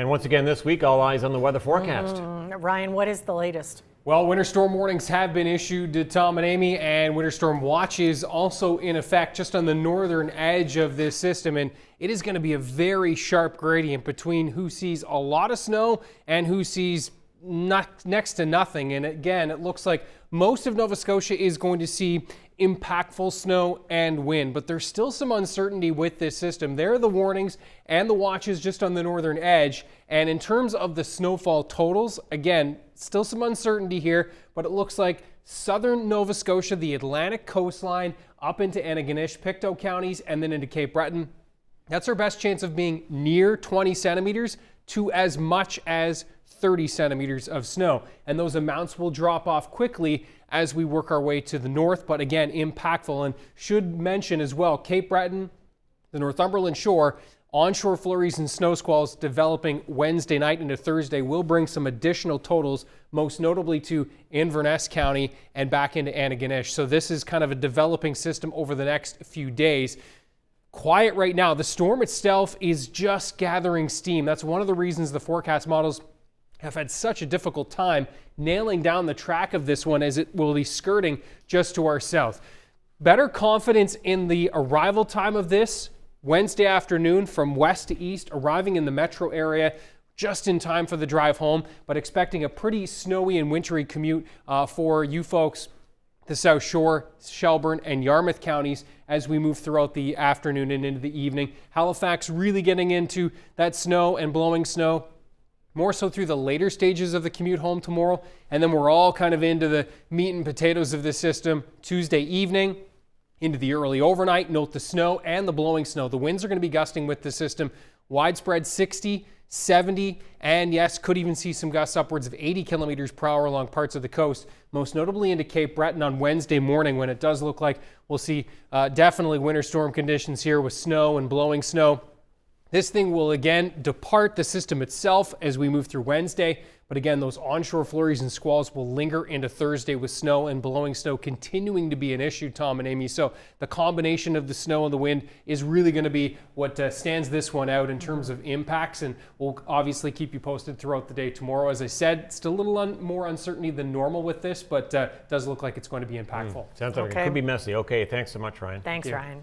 And once again this week, all eyes on the weather forecast. Ryan, what is the latest? Well, winter storm warnings have been issued to Tom and Amy, and winter storm watches also in effect just on the northern edge of this system. And it is going to be a very sharp gradient between who sees a lot of snow and who sees next to nothing. And again, it looks like most of Nova Scotia is going to see impactful snow and wind, but there's still some uncertainty with this system. There are the warnings and the watches just on the northern edge. And in terms of the snowfall totals, again, still some uncertainty here, but it looks like southern Nova Scotia, the Atlantic coastline, up into Antigonish, Pictou counties, and then into Cape Breton. That's our best chance of being near 20 centimeters to as much as 30 centimeters of snow. And those amounts will drop off quickly as we work our way to the north, but again, impactful. And should mention as well, Cape Breton, the Northumberland shore, onshore flurries and snow squalls developing Wednesday night into Thursday will bring some additional totals, most notably to Inverness County and back into Antigonish. So this is kind of a developing system over the next few days. Quiet right now. The storm itself is just gathering steam. That's one of the reasons the forecast models have had such a difficult time nailing down the track of this one, as it will be skirting just to our south. Better confidence in the arrival time of this Wednesday afternoon from west to east, arriving in the metro area just in time for the drive home, but expecting a pretty snowy and wintry commute for you folks, the South Shore, Shelburne, and Yarmouth counties as we move throughout the afternoon and into the evening. Halifax really getting into that snow and blowing snow, more so through the later stages of the commute home tomorrow. And then we're all kind of into the meat and potatoes of the system Tuesday evening into the early overnight. Note the snow and the blowing snow. The winds are going to be gusting with the system. Widespread 60, 70, and yes, could even see some gusts upwards of 80 kilometers per hour along parts of the coast, most notably into Cape Breton on Wednesday morning, when it does look like we'll see definitely winter storm conditions here with snow and blowing snow. This thing will again depart the system itself as we move through Wednesday. But again, those onshore flurries and squalls will linger into Thursday with snow and blowing snow continuing to be an issue, Tom and Amy. So the combination of the snow and the wind is really going to be what stands this one out in terms of impacts. And we'll obviously keep you posted throughout the day tomorrow. As I said, still a little more uncertainty than normal with this, but does look like it's going to be impactful. Sounds like it could be messy. Okay, thanks so much, Ryan. Thanks, Ryan.